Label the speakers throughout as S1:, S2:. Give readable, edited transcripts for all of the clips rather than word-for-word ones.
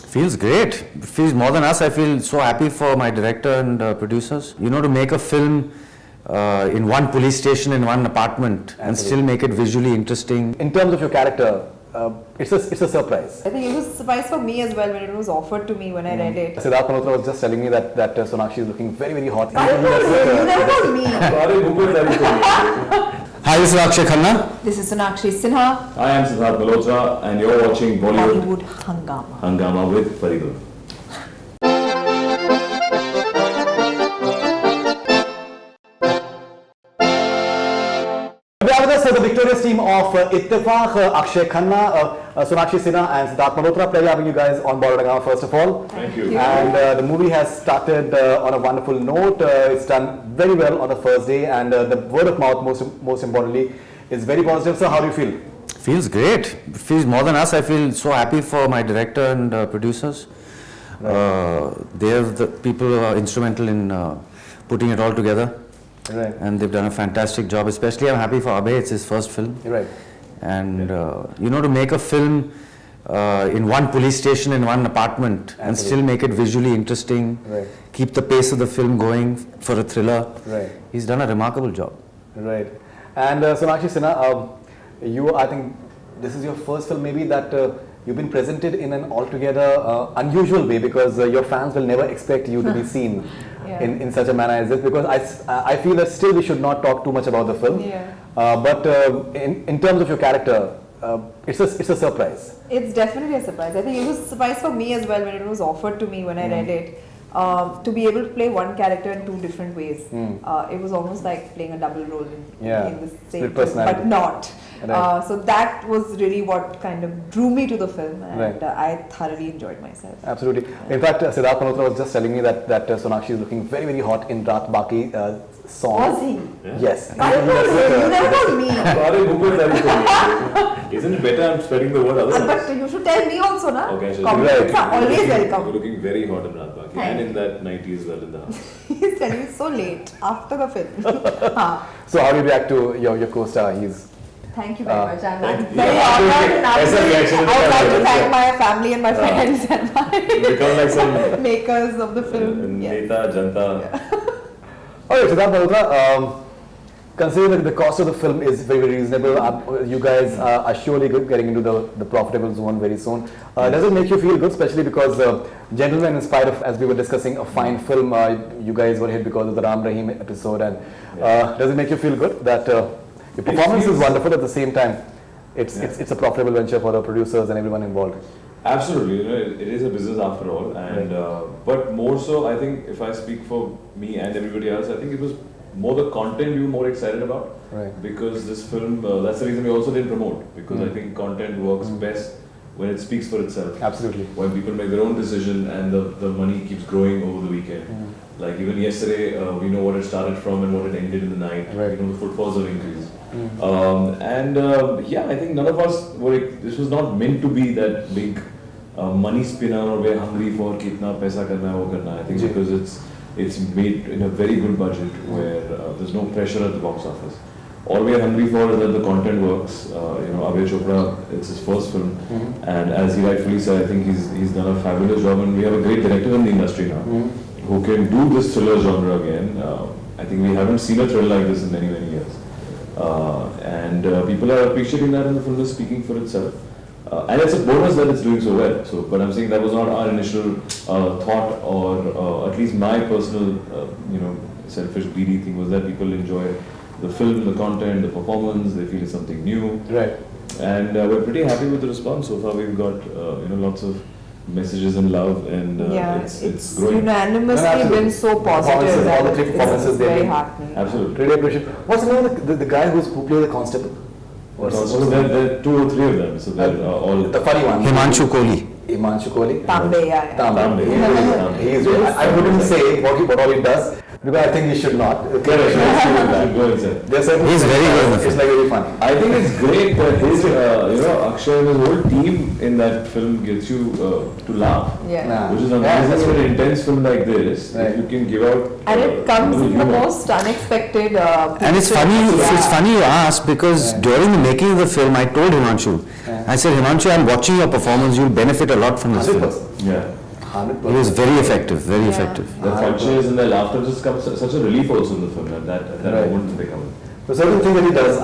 S1: Feels great. Feels more than us. I feel so happy for my director and producers. You know, to make a film in one police station, in one apartment, and still make it visually interesting.
S2: In terms of your character, it's a surprise.
S3: I think it was a surprise for me as well when it was offered to me when I read it.
S2: Sidharth Malhotra was just telling me that Sonakshi is looking very, very hot.
S3: You never told me.
S1: Hi, this is Akshaye Khanna.
S3: This is Sonakshi Sinha.
S4: I am Sidharth Malhotra and you're watching
S3: Bollywood Hungama.
S4: Hungama with Faridul.
S2: We have with us the victorious team of Ittefaq, Akshaye Khanna, Sonakshi Sinha and Sidharth Malhotra. Pleasure having you guys on BollywoodHungama first of all.
S4: Thank you.
S2: And the movie has started on a wonderful note. It's done very well on the first day, and the word of mouth, most importantly, is very positive. So how do you feel?
S1: Feels great. Feels more than us. I feel so happy for my director and producers. They're the people who are instrumental in putting it all together.
S2: Right.
S1: And they've done a fantastic job. Especially I'm happy for Abhay. It's his first film.
S2: Right.
S1: And you know, to make a film in one police station, in one apartment, and still make it visually interesting, keep the pace of the film going for a thriller.
S2: Right.
S1: He's done a remarkable job.
S2: Right. And Sonakshi Sinha, I think this is your first film maybe that you've been presented in an altogether unusual way, because your fans will never expect you to be seen in such a manner as this, because I feel that still we should not talk too much about the film. But in terms of your character, it's a surprise.
S3: It's definitely a surprise. I think it was a surprise for me as well when it was offered to me when I read it. To be able to play one character in two different ways. It was almost like playing a double role in the same film, but not.
S2: Right.
S3: So that was really what kind of drew me to the film, and I thoroughly enjoyed myself.
S2: Absolutely. In fact, Sidharth Malhotra was just telling me that Sonakshi is looking very, very hot in Raat Baki song.
S3: Was he?
S2: Yes.
S3: You never told me.
S4: Isn't it better I'm spreading the word otherwise?
S3: But you should tell me also, na?
S4: Okay,
S3: Compliments are always welcome.
S4: You're looking very hot in Raat Baki and in that 90s well in the house.
S3: He's telling me so late after the film.
S2: So how do you react to your co-star?
S3: Thank you very much. I'm very honored, and I would like to thank my family and my friends and my makers of the film.
S4: Neta, Janta.
S2: Alright, Sidharth Malhotra, considering that the cost of the film is very, very reasonable, you guys are surely getting into the profitable zone very soon. Does it make you feel good, especially because Gentleman, in spite of, as we were discussing, a fine film, you guys were hit because of the Ram Rahim episode, and does it make you feel good that your performance is wonderful, at the same time it's a profitable venture for the producers and everyone involved?
S4: Absolutely, it is a business after all, and but more so, I think if I speak for me and everybody else, I think it was more the content we were more excited about, because this film, that's the reason we also didn't promote, because I think content works best when it speaks for itself.
S2: Absolutely.
S4: When people make their own decision and the money keeps growing over the weekend. Like even yesterday, we know what it started from and what it ended in the night. We know the footfalls have increased. Yeah, I think none of us were, this was not meant to be that big money spinner, or we're hungry for kitna paisa karna hai, wo karna. I think because it's made in a very good budget where there's no pressure at the box office. All we are hungry for is that the content works. Abhay Chopra, it's his first film, and as he rightfully said, I think he's done a fabulous job, and we have a great director in the industry now who can do this thriller genre again. I think we haven't seen a thriller like this in many, many years. And people are appreciating that, and the film is speaking for itself. And it's a bonus that it's doing so well. So, but I'm saying that was not our initial thought, or at least my personal, selfish, greedy thing was that people enjoy the film, the content, the performance. They feel it's something new.
S2: Right.
S4: And we're pretty happy with the response so far. We've got lots of messages and love, and it's growing.
S3: Unanimously been so positive.
S2: All the three performances,
S3: very heartening.
S4: Absolutely.
S2: Really appreciate. What's the name of the guy who plays the constable?
S4: There are 2 or 3 of them, so they're all
S2: the funny one.
S1: Himanshu Kohli.
S2: Himanshu Kohli.
S3: Tambe,
S2: Tambe. He is. I wouldn't say what all he does, Because I think he should not.
S4: Go inside.
S2: He's
S1: very good in the film.
S2: It's like very funny.
S4: I think it's great that his, Akshay and his whole team in that film gets you to laugh.
S3: Yeah.
S2: Nah.
S4: Which is
S2: Yeah,
S4: amazing
S2: that's
S4: in
S2: true.
S4: an intense film like this.
S2: Right.
S4: If you can give out.
S3: And it comes in the
S4: humor.
S3: most unexpected.
S1: And it's funny, it's funny you ask because during the making of the film, I told Himanshu, I said, Himanshu, I'm watching your performance, you'll benefit a lot from this film.
S2: 100%.
S4: Yeah.
S2: 100%.
S1: He was very effective, very effective.
S4: The punches and the laughter just comes such a relief also in the film at that
S2: Right.
S4: moment they come in.
S2: The certain thing that he does,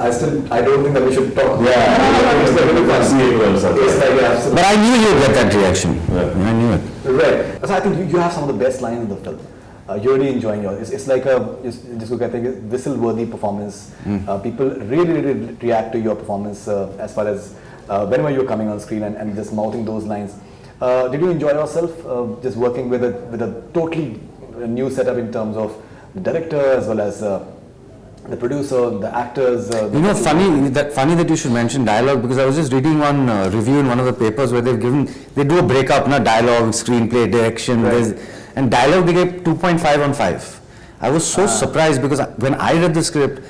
S2: I don't think that we should talk.
S4: It's like really fun.
S2: It's like, yeah, absolutely.
S1: But I knew you'd get that reaction.
S4: Yeah.
S1: I knew it.
S2: Right. So I think you have some of the best lines in the film. You're really enjoying yours. It's like just look, I think, whistle-worthy performance. People really react to your performance as far as whenever you're coming on screen and just mouthing those lines. Did you enjoy yourself just working with a totally new setup in terms of the director as well as the producer, the actors?
S1: Funny that you should mention dialogue because I was just reading one review in one of the papers where they do a breakup, dialogue, screenplay, direction, and dialogue they gave 2.5 on 5. I was so surprised because when I read the script,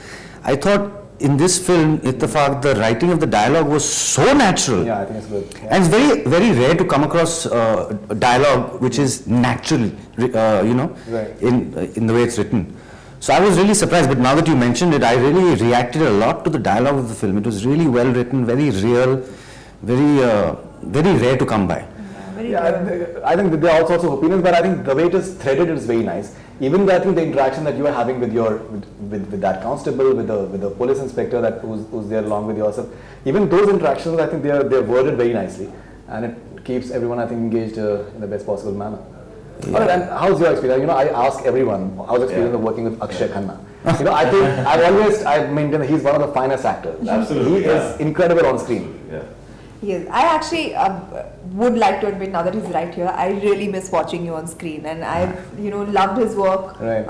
S1: I thought in this film, Ittefaq, the writing of the dialogue was so natural.
S2: Yeah, I think it's good. Yeah.
S1: And it's very, very rare to come across dialogue which is natural,
S2: Right.
S1: in the way it's written. So I was really surprised, but now that you mentioned it, I really reacted a lot to the dialogue of the film. It was really well written, very real, very rare to come by.
S2: I think that there are all sorts of opinions, but I think the way it is threaded is very nice. Even I think the interaction that you are having with that constable, with the police inspector who's there along with yourself, even those interactions, I think they're worded very nicely, and it keeps everyone, I think, engaged in the best possible manner.
S1: Yeah.
S2: All right, and how's your experience? I ask everyone how's experience of working with Akshaye Khanna. I think I maintain that he's one of the finest actors.
S4: Absolutely,
S2: He is incredible on screen.
S4: Yeah.
S3: Yes, I actually would like to admit now that he's right here, I really miss watching you on screen, and I've loved his work.
S2: Right.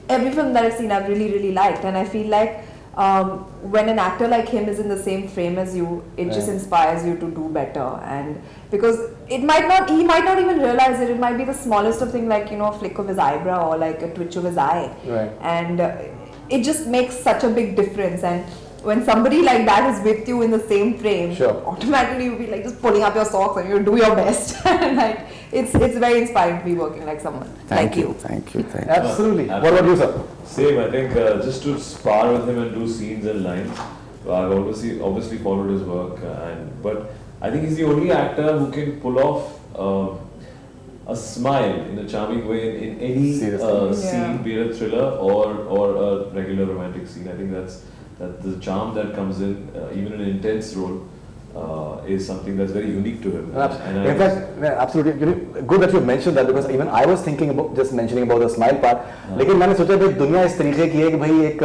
S3: Every film that I've seen, I've really liked, and I feel like when an actor like him is in the same frame as you, it just inspires you to do better. And because he might not even realize it. It might be the smallest of things, like a flick of his eyebrow or like a twitch of his eye,
S2: Right.
S3: and it just makes such a big difference. And when somebody like that is with you in the same frame,
S2: Sure.
S3: automatically you'll be like just pulling up your socks and you do your best. And like it's very inspiring to be working like someone like you.
S1: Thank you.
S2: Absolutely. What about you, sir?
S4: Same, I think just to spar with him and do scenes and lines, I've obviously followed his work, but I think he's the only actor who can pull off a smile in a charming way in any scene, be it a thriller or a regular romantic scene. I think that the charm that comes in, even in an intense role, is something that's very unique to him.
S2: In fact, absolutely. Good that you mentioned that, because even I was thinking about just mentioning about the smile part. लेकिन मैंने सोचा भाई दुनिया इस तरीके की है कि भाई एक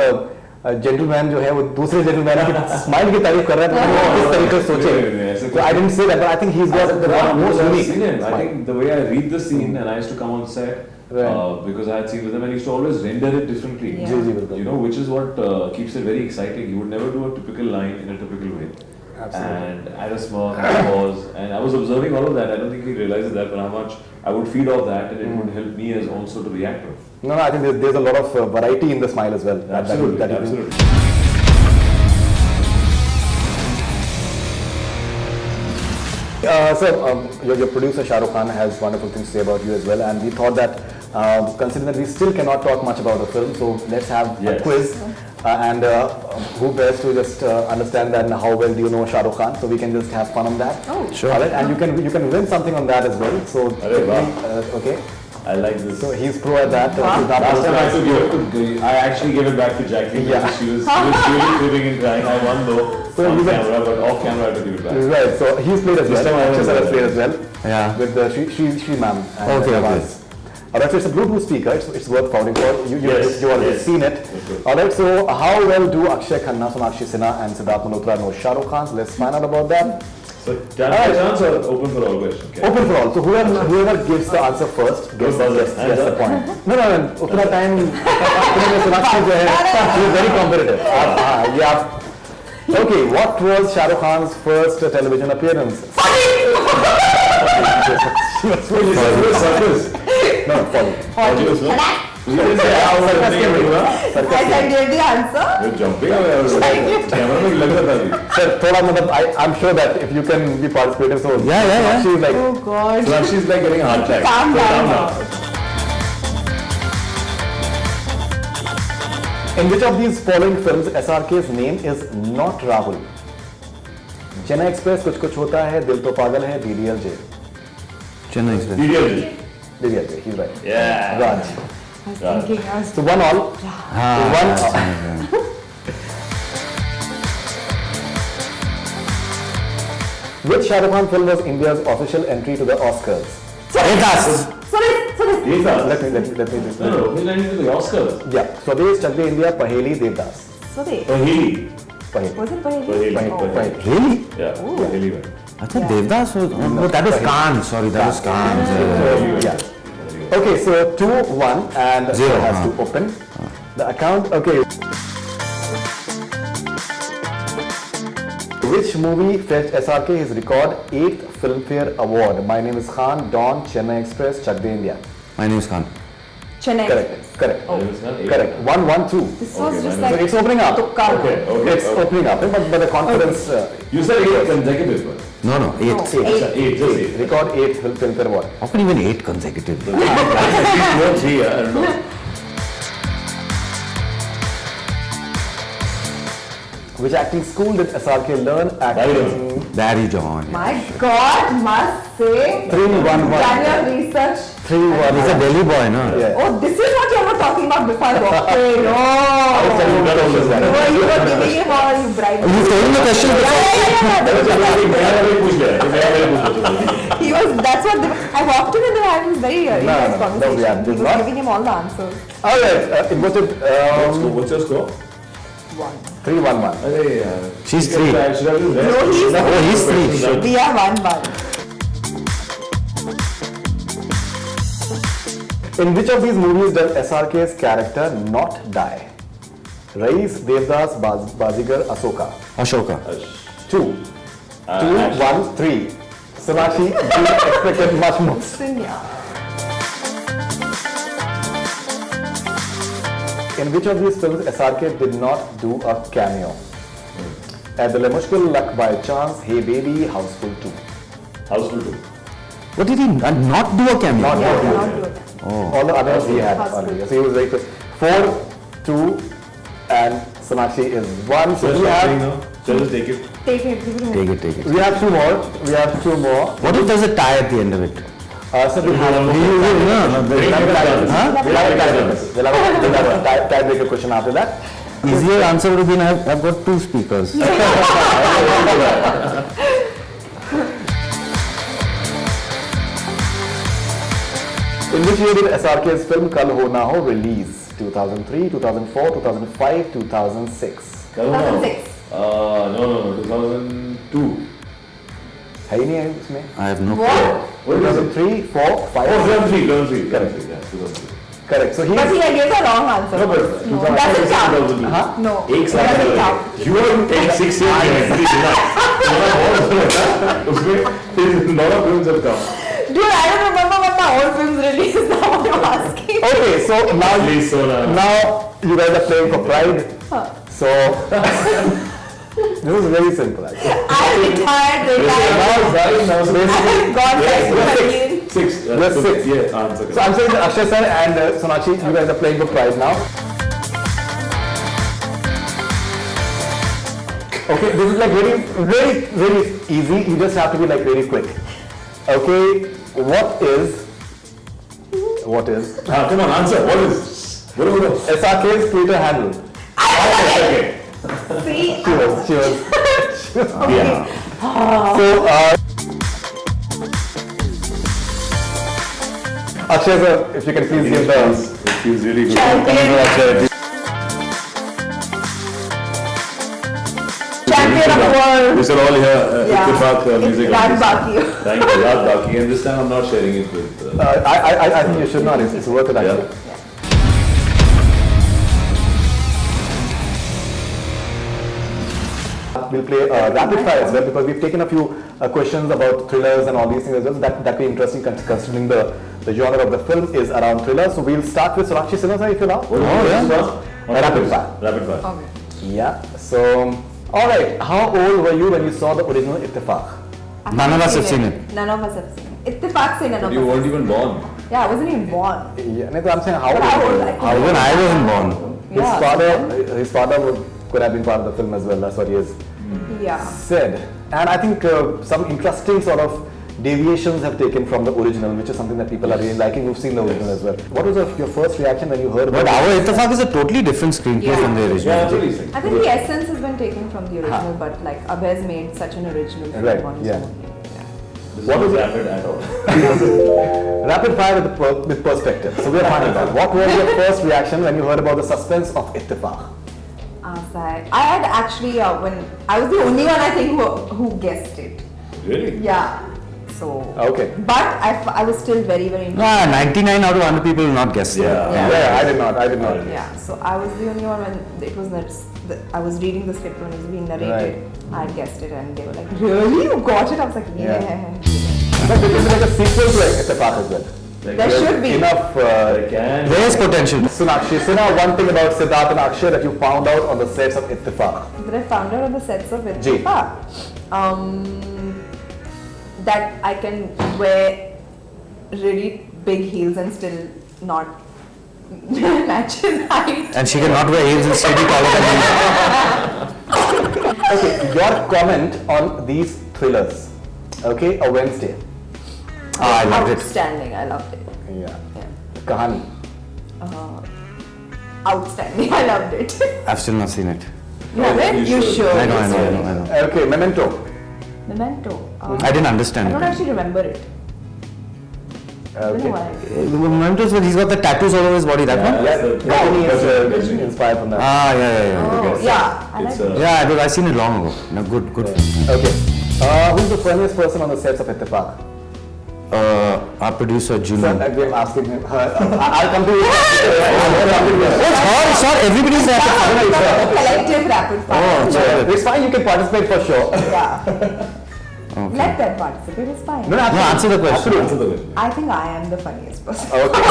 S2: जेंटलमैन जो है वो दूसरे जेंटलमैन की स्माइल की तारीफ कर रहा है, तो किस तरीके से सोचे. So I didn't say that, but I think he's got the most unique.
S4: I think the way I read the scene, and I used to come on set. Because I had seen with him, and he used to always render it differently.
S3: Yeah.
S4: Which is what keeps it very exciting. He would never do a typical line in a typical way.
S2: Absolutely.
S4: And add a small pause. And I was observing all of that. I don't think he realizes that, but how much I would feed off that, and it would help me as also to react to it.
S2: No, I think there's a lot of variety in the smile as well.
S4: Absolutely.
S2: Absolutely. Your producer Shah Rukh Khan has wonderful things to say about you as well, and we thought that considering that we still cannot talk much about the film, so let's have a quiz. And who best to just understand that and how well do you know Shah Rukh Khan, so we can just have fun on that.
S3: Oh,
S1: sure.
S2: All right, and you can win something on that as well. So okay.
S4: I like this.
S2: So he's pro at that.
S4: Last time I actually gave it back to Jackie.
S2: Yeah.
S4: She was really fibbing and crying. I won though on camera, but off camera I had to give it back.
S2: Right. So he's played as well. Akshay has played as well.
S1: Yeah.
S2: With the Shri ma'am.
S1: Okay.
S2: Alright, so it's a Bluetooth speaker. It's worth vouching for. You already seen it.
S4: Okay.
S2: Alright, so how well do Akshaye Khanna, Sonakshi Sinha, and Sidharth Malhotra know Shah Rukh Khan? So let's find out about that.
S4: So chance or open for all question? Okay.
S2: Open for all. So whoever gives the answer first gets the point. No. Utna time. Sonakshi jo hai, he is very competitive. Yeah. Okay, what was Shah Rukh Khan's first television appearance? No, follow.
S4: You didn't say how was the name,
S3: As I gave the answer.
S4: You're jumping away. Camera में लग रहा था अभी.
S2: Sir, थोड़ा मतलब I'm sure that if you can be participative, so
S1: Yeah.
S2: she's like,
S3: Oh God.
S4: So she's like getting a heart attack.
S3: Calm
S4: So
S3: down.
S2: in which of these following films SRK's name is not Rahul? Chennai express, कुछ कुछ होता है, दिल तो पागल है, DDLJ.
S1: Chennai Express.
S4: DDLJ.
S2: DDLJ, he's right.
S4: Yeah.
S2: Raj.
S3: I was thinking, I was
S2: So 1-1. One all. Which Shah Rukh Khan film was India's official entry to the Oscars?
S1: Devdas.
S3: Sorry.
S4: Devdas.
S2: Let me.
S4: No, we're landing to the Oscars.
S2: Yeah. Swades, Chak De India, Paheli, Devdas.
S3: Sorry.
S4: Paheli.
S2: Paheli.
S3: Was it Paheli?
S4: Paheli.
S3: Oh.
S2: Paheli.
S1: Really?
S4: Yeah,
S3: Ooh.
S4: Paheli went.
S1: Acha, Devdas was. No, that was Khan. Sorry, that was Khan.
S2: Yeah. Okay, so 2-1 and
S1: Zero,
S2: has to open the account. Okay. Which movie fetched SRK his record 8th Filmfare Award? My Name is Khan, Dawn, Chennai Express, Chak De India.
S1: My name is Khan.
S3: Chennai.
S2: Correct.
S3: Oh.
S2: Correct. 1-1-2.
S3: This was
S4: Okay,
S3: just
S4: mine
S2: So
S3: like
S2: it's opening up.
S3: Tukka.
S4: Okay.
S2: It's opening up, but the confidence.
S4: You said 8 consecutive. But
S1: No, 8.
S3: No. Eight.
S4: 8, just 8.
S2: Record 8th Filmfare Award.
S1: How can even 8 consecutive?
S4: At least 2 or 3, I don't know.
S2: Which acting school did SRK learn acting?
S1: Daddy John.
S3: My God, must say.
S2: 3-1-1.
S3: Done your research.
S2: 3-1.
S1: He's a Delhi boy, no?
S2: Yeah.
S3: Oh, this is what you were talking about before I walked in.
S2: I was telling
S3: No.
S2: you that was that.
S3: You were giving him all you bribed.
S1: You told him the question
S3: Yeah. He was, that's what, I walked in and then I was very
S2: No,
S3: nice
S2: no,
S3: conversation.
S2: yeah,
S3: He
S2: this
S3: was
S2: not-
S3: giving him all the answers.
S2: Alright, it was
S4: What's your score?
S2: 3-1-1.
S1: She's 3.
S3: No, he's
S1: Oh, he's 3. Shit.
S3: We are 1-1.
S2: In which of these movies does SRK's character not die? Rais, Devdas, Bazigar, Asoka.
S1: Ashoka.
S2: 2. 2-1-3. Sonakshi, you expected much more.
S3: Sinha.
S2: In which of these films SRK did not do a cameo? At the Mushkil, Luck by Chance, Hey Baby, Houseful 2.
S4: Houseful 2.
S1: What did he not do a cameo?
S2: Not
S3: Yeah,
S2: do a
S3: not
S2: cameo.
S3: good.
S2: All the others he had
S3: Houseful.
S2: earlier. So he was very quick. 4, 2, and Sonakshi is 1. So we have,
S4: So just take it.
S3: Take it, give it a
S1: Take it.
S2: we have 2 more. We have 2 more.
S1: What if there's a tie at the end of it?
S2: So we have
S1: No,
S2: We'll have a
S1: Huh?
S2: tiebreaker question after that.
S1: Easier answer would have been I've got 2 speakers.
S2: In which year did SRK's film Kal Ho Na Ho release? 2003, 2004, 2005, 2006.
S3: 2006.
S4: No, 2002.
S2: है ही नहीं है इसमें.
S1: I have no
S3: What?
S4: What is it?
S2: 2003, 4, 5.
S4: Oh, 2003, yeah, 2003.
S2: Correct. So he
S3: But he gave the wrong answer.
S4: No, but
S3: No, doesn't count.
S4: 2002.
S2: Huh?
S3: No,
S4: एक साल
S3: doesn't
S4: पहले।
S3: count.
S4: You are in 6 years उसमें lot of films have come.
S3: Dude, I don't remember when my old films released. Now what you're asking.
S2: Okay, so now
S4: Please, Sona.
S2: now you guys are playing for pride. So this is very simple. Actually.
S3: I retired.
S2: Now
S3: I
S2: basically,
S3: have gone back to my
S2: Yes,
S3: career.
S4: 6.
S2: Yes, 6.
S4: Yeah, answer.
S2: so I'm saying that Akshay sir and Sonakshi, you guys are playing for pride now. Okay, this is like very easy. You just have to be like very quick. Okay, what is
S4: Come on, answer. What is? What?
S2: SRK's Twitter handle?
S4: Okay.
S3: See?
S2: Cheers.
S3: Okay.
S2: So, Akshay sir, if you can please give the
S4: It feels really good.
S3: Champion. Champion of the world.
S4: We should all hear
S3: Yeah.
S4: Ittefaq music.
S3: It's Raj Baki.
S4: Thank you, Raj Baki. And this time I'm not sharing it with.
S2: I think you should not. It's worth it actually.
S4: Yeah.
S2: we'll play rapid fire as well, because we've taken a few questions about thrillers and all these things as well. That be interesting considering the genre of the film is around thriller. So we'll start with Sonakshi Sinha, if you know. Rapid fire.
S4: Rapid fire.
S3: Okay.
S2: Yeah. So, all right. How old were you when you saw the original Ittefaq?
S1: None of us have seen it.
S3: None of us have seen it. Ittefaq se none of us.
S4: You weren't even born.
S3: Yeah, I wasn't even born.
S2: Yeah. No, I'm saying how
S3: But how old?
S2: old?
S1: Even I wasn't born.
S2: His father could have been part of the film as well. That's what he has
S3: Yeah.
S2: said. And I think some interesting sort of deviations have taken from the original, which is something that people are really liking. You've seen the original as well. What was your first reaction when you heard about
S1: But our Ittefaq is a totally different screenplay from the
S4: Yeah,
S1: original.
S4: that's what he's saying.
S3: I think the essence has been taken from the original, but like Abhay has made such an original film
S2: Right,
S3: on his
S2: yeah.
S3: own.
S4: This
S2: What
S4: is
S2: was
S4: not
S2: it?
S4: rapid at all.
S2: Rapid fire with perspective. So we're finding out. What was your first reaction when you heard about the suspense of Ittefaq?
S3: I had actually, when I was the only one I think who guessed it.
S4: Really?
S3: Yeah. So.
S2: Okay.
S3: But I was still very, very interested.
S1: Ah, 99 out of 100 people will not guess
S4: Yeah.
S1: that.
S2: Yeah, I did not.
S3: Yeah, so I was the only one when it was I was reading the script when it was being narrated. I had guessed it and they were like, really? You got it? I was like, yeah.
S2: But there is like a sequel to Ittefaq as well.
S3: There should be.
S2: Enough.
S4: They can.
S1: There is potential.
S2: Sonakshi Sinha, one thing about Sidharth and Akshay that you found out on the sets of Ittefaq.
S3: That I found out on the sets of
S2: Ji.
S3: Ittefaq. That I can wear really big heels and still not match his height.
S1: And she cannot wear heels and still be taller than me.
S2: Okay, your comment on these thrillers. Okay, a Wednesday.
S1: Ah, I loved it.
S3: Outstanding, I loved it.
S2: Yeah.
S3: Yeah.
S2: Kahani.
S3: Outstanding, I loved it.
S1: I've still not seen it.
S3: You haven't?
S4: you
S3: You
S4: should.
S3: should.
S1: I know.
S2: Okay, Memento.
S3: Memento.
S1: I didn't understand
S3: I don't
S1: it.
S3: actually remember it. I don't know why.
S1: Mementos, but he's got the tattoos all over his body, that one?
S2: Yeah,
S4: That's the-
S2: Kahani
S4: that's
S2: is
S4: the-
S2: inspired from that.
S1: Ah, yeah.
S3: Oh, yeah. I
S4: It's
S3: like it.
S1: Yeah, I've seen it long ago. No, good.
S2: Okay. Who's the funniest person on the sets of Ittefaq?
S1: Our producer,
S2: Sir,
S1: Juno.
S2: I'm asking him. I'll come to you.
S1: It's not everybody's there.
S3: Collective rapid fire.
S1: Oh, sorry.
S2: It's fine, you can participate for sure.
S3: Yeah.
S1: Okay.
S3: Let them participate, it's fine.
S2: No,
S1: No, answer the question.
S4: Answer the question.
S3: I think I am the funniest person.
S2: Okay.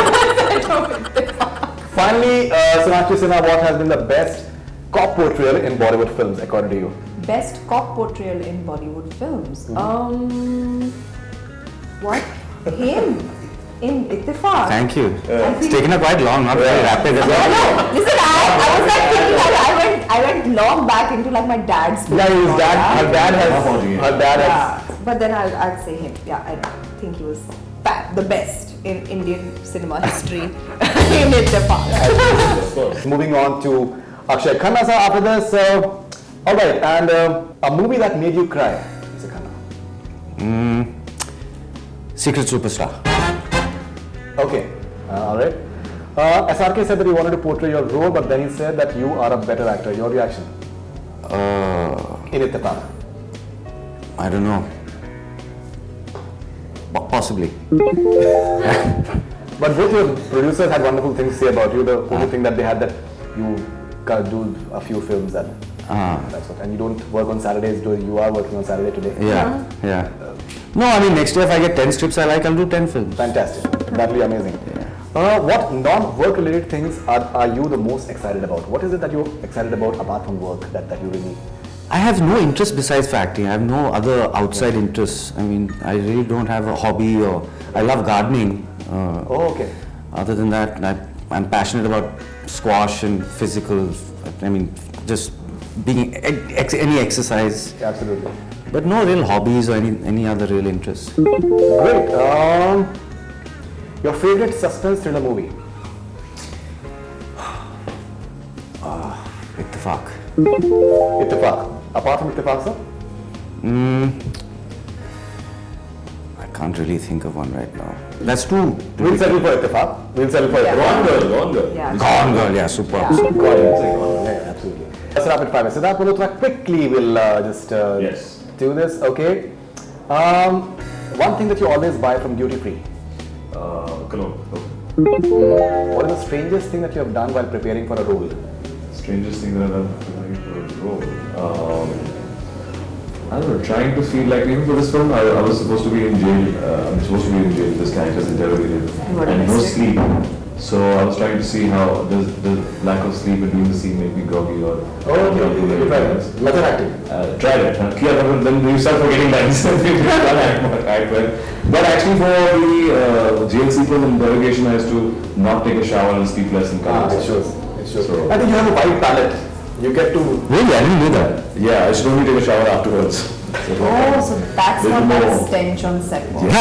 S2: Finally, Sonakshi Sinha, what has been the best cop portrayal in Bollywood films, according to you?
S3: Best cop portrayal in Bollywood films. What? Him in Ittefaq.
S1: Thank you.
S3: I
S1: It's
S3: think-
S1: taken a quite long, not very rapid.
S3: No, listen, I was like thinking, I went long back into like my dad's film.
S2: Yeah, his
S3: and
S2: dad,
S3: all
S2: her
S3: that.
S2: dad has,
S3: Yeah, but then I'd say him. Yeah, I think he was the best in Indian cinema history in Ittefaq.
S4: Of course.
S2: Moving on to Akshaye Khanna sir after this. Alright, and a movie that made you cry, Mr. Khanna.
S1: Secret Superstar.
S2: Okay, alright. SRK said that he wanted to portray your role, but then he said that you are a better actor. Your reaction in Ittefaq?
S1: I don't know. Possibly.
S2: But both your producers had wonderful things to say about you. The only thing that they had that you can do a few films and that's what. And you don't work on Saturdays. You are working on Saturday today.
S1: Yeah. No, I mean next year if I get 10 scripts I like, I'll do 10 films.
S2: Fantastic. That'll be amazing. What non-work related things are you the most excited about? What is it that you're excited about apart from work that you really?
S1: I have no interest besides for acting. I have no other outside interests. I mean, I really don't have a hobby or I love gardening.
S2: Okay.
S1: Other than that, I'm passionate about squash and physical. I mean, just being any exercise.
S2: Absolutely.
S1: But no real hobbies or any other real interests.
S2: Great. Your favorite suspense thriller movie?
S1: Ittefaq.
S2: Ittefaq. Apart from Ittefaq, sir?
S1: I can't really think of one right now. That's too.
S2: We'll settle for Ittefaq. We'll settle for
S3: Yeah.
S2: Ittefaq.
S4: Gone girl.
S3: Yeah.
S1: Gone Girl, yeah, super.
S3: Yeah.
S2: Got it. Yeah, absolutely. Let's rapid fire. Sidharth Malhotra, quickly we'll just
S4: Yes.
S2: do this. Okay. One thing that you always buy from duty free.
S4: Cologne.
S2: What is the strangest thing that you have done while preparing for a role?
S4: Strangest thing that I've done for a role. I don't know, trying to feel like, even for this film, I was supposed to be in jail. I'm supposed to be in jail. This character's interrogated.
S3: What a
S4: And no
S3: mistake.
S4: sleep. So I was trying to see how does the lack of sleep and doing the scene make me groggy or.
S2: Oh, you tried it. Method acting.
S4: Tried it. Kiya, but then you start forgetting lines. But actually for the jail sequence and interrogation, I used to not take a shower and sleep less and come.
S2: It shows. It shows.
S4: So-
S2: I think you have a wide palette. You get to.
S1: Really, I didn't know that.
S4: Yeah, I should only take a shower afterwards.
S3: Oh, so that's
S4: Little
S3: what that
S4: more.
S3: stench on set was. Yeah.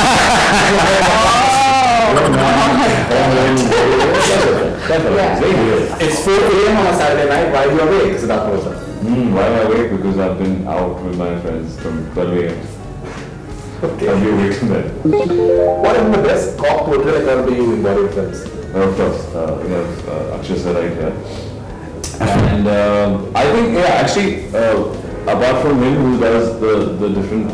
S4: Very weird.
S2: It's 4 a.m. on a Saturday night. Why are you awake, Sidharth Malhotra?
S4: Why am I awake? Because I've been out with my friends from 12 a.m.
S2: Okay.
S4: I'll be awake from then.
S2: What is the best cop portrait ever do you in Bollywood films?
S4: Of course, we have Akshaye Khanna right here. And I think, actually, apart from him who does the different,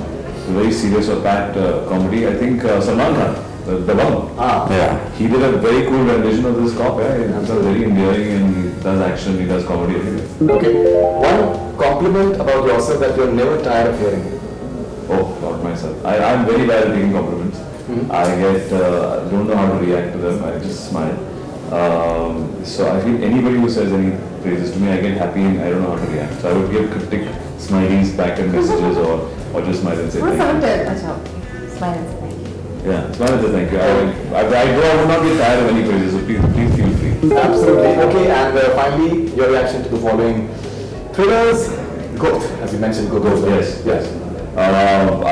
S4: very serious or packed comedy, I think Salman Khan, the one.
S1: Yeah.
S4: He did a very cool rendition of this cop, It's very endearing and he does action, he does comedy, everything.
S2: Okay. One compliment about yourself that you're never tired of hearing.
S4: Oh, not myself. I'm very bad at taking compliments. I don't know how to react to them, I just smile. So I feel anybody who says any praises to me, I get happy and I don't know how to react. So I would give cryptic smileys back and messages or just smile and say
S3: What
S4: thank you.
S3: sounded? Acha, smile and say thank you.
S4: Yeah, smile and say thank you. I would not get tired of any praises, so please feel free.
S2: Absolutely. Okay, and finally, your reaction to the following thrillers. Good, as you mentioned, good.
S4: Yes. I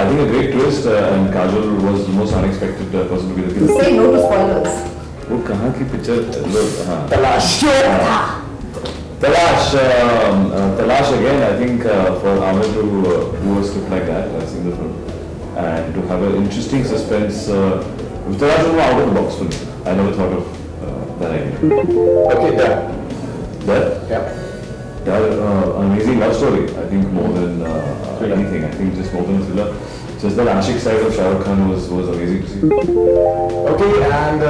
S4: think a great twist and Kajol was the most unexpected person to be the killer.
S3: Say no to spoilers.
S4: वो कहाँ की picture लोग हाँ
S2: Talash.
S4: Talash again, I think for Amar to do a script like that, I've seen the film, and to have an interesting suspense, Talash was out of the box for me. I never thought of that idea.
S2: Okay, done.
S4: That,
S2: Yeah.
S4: amazing love story, I think more than anything, I think just more than a thriller. Just that Ashik side of Shah Rukh Khan was amazing to see.
S2: Okay, and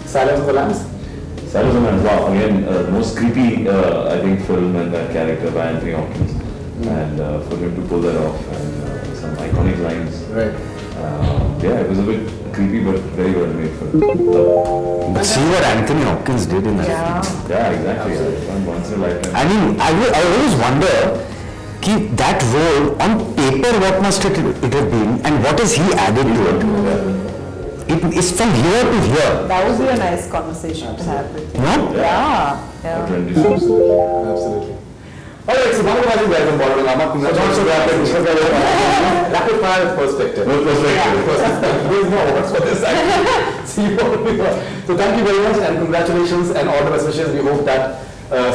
S2: Silence of the Lambs.
S4: Silence of the Lambs, wow, again, the most creepy, I think, film and that character by Anthony Hopkins. And for him to pull that off and some iconic lines.
S2: Right.
S4: Yeah, it was a bit creepy but very well made film.
S1: But see what Anthony Hopkins did in that.
S4: Yeah, exactly. Once in a lifetime.
S1: I mean, I always wonder, that role on paper, what must it have been, and what has he added to it? It is from here to here.
S3: That would be a nice conversation to have with you.
S1: No?
S3: Yeah.
S2: Absolutely. Alright, so one of the guys on Bollywood Hungama, congratulations. Rapid fire perspective.
S4: No perspective.
S2: There's no words for this actually. See what we want. So thank you very much and congratulations and all the best wishes. We hope that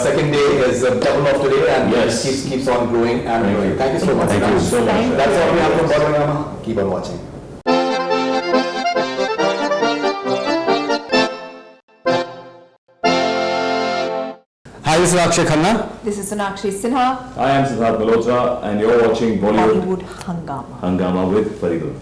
S2: second day is double of today and
S4: Yes.
S2: keeps on growing and growing. Thank you so much.
S4: Thank you so much.
S2: That's all we have from Bollywood Hungama. Keep on watching.
S1: Hi, this is Akshaye Khanna.
S3: This is Sonakshi Sinha,
S4: I am Sidharth Malhotra and you're watching Bollywood
S3: Bollywood Hungama.
S4: Hungama with Faridul.